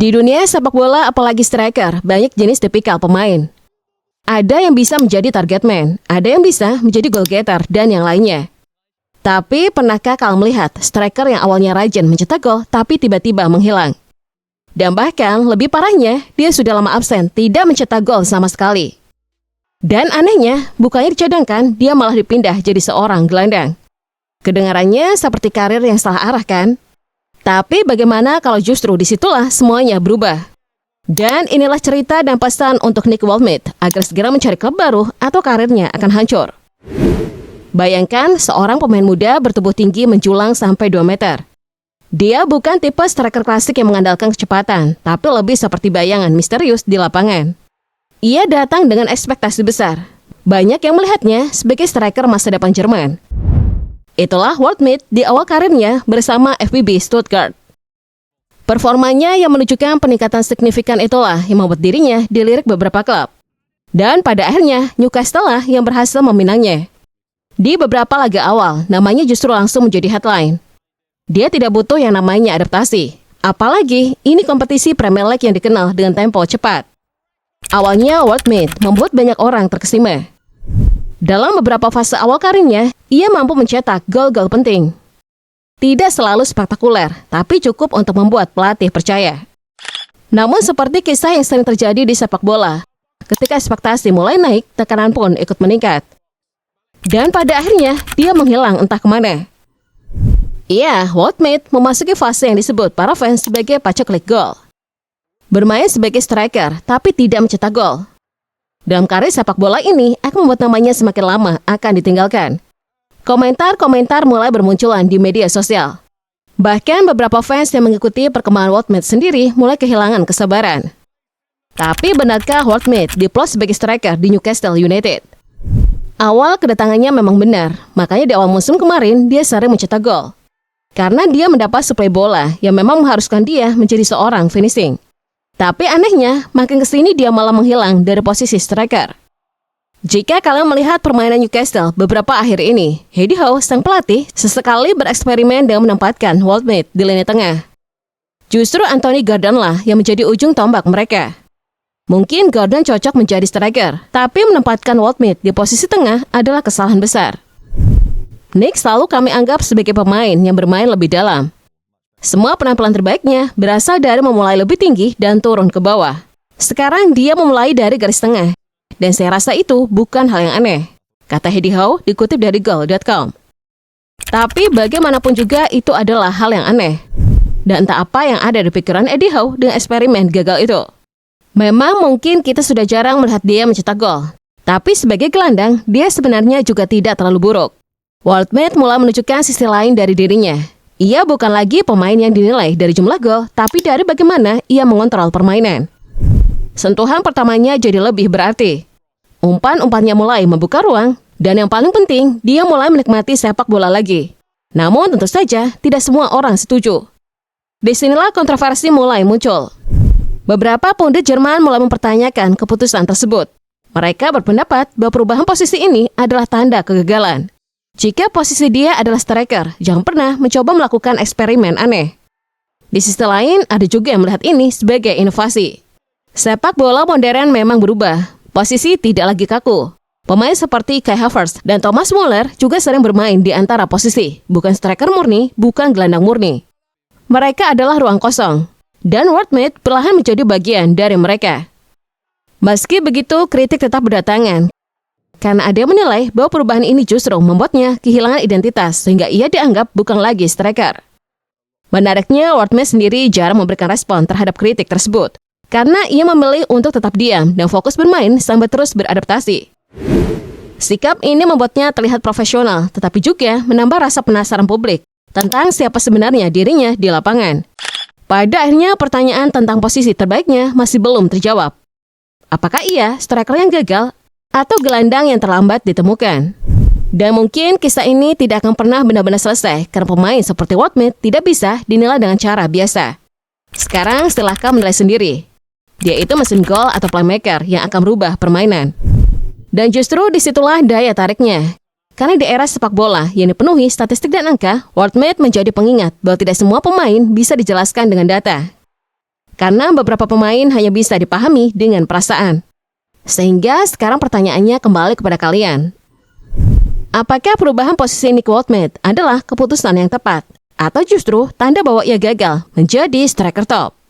Di dunia sepak bola apalagi striker, banyak jenis tipikal pemain. Ada yang bisa menjadi target man, ada yang bisa menjadi goal getter, dan yang lainnya. Tapi pernahkah kalian melihat striker yang awalnya rajin mencetak gol tapi tiba-tiba menghilang? Dan bahkan lebih parahnya, dia sudah lama absen, tidak mencetak gol sama sekali. Dan anehnya, bukannya dicadangkan, dia malah dipindah jadi seorang gelandang. Kedengarannya seperti karir yang salah arah kan? Tapi bagaimana kalau justru disitulah semuanya berubah? Dan inilah cerita dan pesan untuk Nick Waldschmidt agar segera mencari klub baru atau karirnya akan hancur. Bayangkan seorang pemain muda bertubuh tinggi menjulang sampai 2 meter. Dia bukan tipe striker klasik yang mengandalkan kecepatan, tapi lebih seperti bayangan misterius di lapangan. Ia datang dengan ekspektasi besar. Banyak yang melihatnya sebagai striker masa depan Jerman. Itulah Waldschmidt di awal karirnya bersama VfB Stuttgart. Performanya yang menunjukkan peningkatan signifikan itulah yang membuat dirinya dilirik beberapa klub. Dan pada akhirnya, Newcastle lah yang berhasil meminangnya. Di beberapa laga awal, namanya justru langsung menjadi headline. Dia tidak butuh yang namanya adaptasi. Apalagi, ini kompetisi Premier League yang dikenal dengan tempo cepat. Awalnya, Waldschmidt membuat banyak orang terkesima. Dalam beberapa fase awal karirnya, ia mampu mencetak gol-gol penting. Tidak selalu spektakuler, tapi cukup untuk membuat pelatih percaya. Namun seperti kisah yang sering terjadi di sepak bola, ketika ekspektasi mulai naik, tekanan pun ikut meningkat. Dan pada akhirnya, dia menghilang entah kemana. Iya, Waldschmidt memasuki fase yang disebut para fans sebagai paceklik gol. Bermain sebagai striker, tapi tidak mencetak gol. Dalam karir sepak bola ini akan membuat namanya semakin lama akan ditinggalkan. Komentar-komentar mulai bermunculan di media sosial. Bahkan beberapa fans yang mengikuti perkembangan Waldschmidt sendiri mulai kehilangan kesabaran. Tapi benarkah Waldschmidt diplot sebagai striker di Newcastle United? Awal kedatangannya memang benar, makanya di awal musim kemarin dia sering mencetak gol. Karena dia mendapat suplai bola yang memang mengharuskan dia menjadi seorang finishing. Tapi anehnya, makin kesini dia malah menghilang dari posisi striker. Jika kalian melihat permainan Newcastle beberapa akhir ini, Eddie Howe, sang pelatih, sesekali bereksperimen dengan menempatkan Waldschmidt di lini tengah. Justru Anthony Gordon lah yang menjadi ujung tombak mereka. Mungkin Gordon cocok menjadi striker, tapi menempatkan Waldschmidt di posisi tengah adalah kesalahan besar. Nick selalu kami anggap sebagai pemain yang bermain lebih dalam. Semua penampilan terbaiknya berasal dari memulai lebih tinggi dan turun ke bawah. Sekarang dia memulai dari garis tengah. Dan saya rasa itu bukan hal yang aneh, kata Eddie Howe dikutip dari goal.com. Tapi bagaimanapun juga itu adalah hal yang aneh. Dan entah apa yang ada di pikiran Eddie Howe dengan eksperimen gagal itu. Memang mungkin kita sudah jarang melihat dia mencetak gol. Tapi sebagai gelandang, dia sebenarnya juga tidak terlalu buruk. Waldschmidt mulai menunjukkan sisi lain dari dirinya. Ia bukan lagi pemain yang dinilai dari jumlah gol, tapi dari bagaimana ia mengontrol permainan. Sentuhan pertamanya jadi lebih berarti. Umpan-umpannya mulai membuka ruang, dan yang paling penting, dia mulai menikmati sepak bola lagi. Namun tentu saja, tidak semua orang setuju. Disinilah kontroversi mulai muncul. Beberapa pundit Jerman mulai mempertanyakan keputusan tersebut. Mereka berpendapat bahwa perubahan posisi ini adalah tanda kegagalan. Jika posisi dia adalah striker, jangan pernah mencoba melakukan eksperimen aneh. Di sisi lain, ada juga yang melihat ini sebagai inovasi. Sepak bola modern memang berubah. Posisi tidak lagi kaku. Pemain seperti Kai Havertz dan Thomas Muller juga sering bermain di antara posisi, bukan striker murni, bukan gelandang murni. Mereka adalah ruang kosong. Dan Waldschmidt perlahan menjadi bagian dari mereka. Meski begitu, kritik tetap berdatangan. Karena ada yang menilai bahwa perubahan ini justru membuatnya kehilangan identitas sehingga ia dianggap bukan lagi striker. Menariknya, Waldschmidt sendiri jarang memberikan respon terhadap kritik tersebut. Karena ia memilih untuk tetap diam dan fokus bermain sambil terus beradaptasi. Sikap ini membuatnya terlihat profesional, tetapi juga menambah rasa penasaran publik tentang siapa sebenarnya dirinya di lapangan. Pada akhirnya, pertanyaan tentang posisi terbaiknya masih belum terjawab. Apakah ia striker yang gagal atau gelandang yang terlambat ditemukan? Dan mungkin kisah ini tidak akan pernah benar-benar selesai karena pemain seperti Waldschmidt tidak bisa dinilai dengan cara biasa. Sekarang silahkan menilai sendiri. Dia itu mesin gol atau playmaker yang akan merubah permainan. Dan justru disitulah daya tariknya. Karena di era sepak bola yang dipenuhi statistik dan angka, Waldschmidt menjadi pengingat bahwa tidak semua pemain bisa dijelaskan dengan data. Karena beberapa pemain hanya bisa dipahami dengan perasaan. Sehingga sekarang pertanyaannya kembali kepada kalian. Apakah perubahan posisi Nick Woodman adalah keputusan yang tepat? Atau justru tanda bahwa ia gagal menjadi striker top?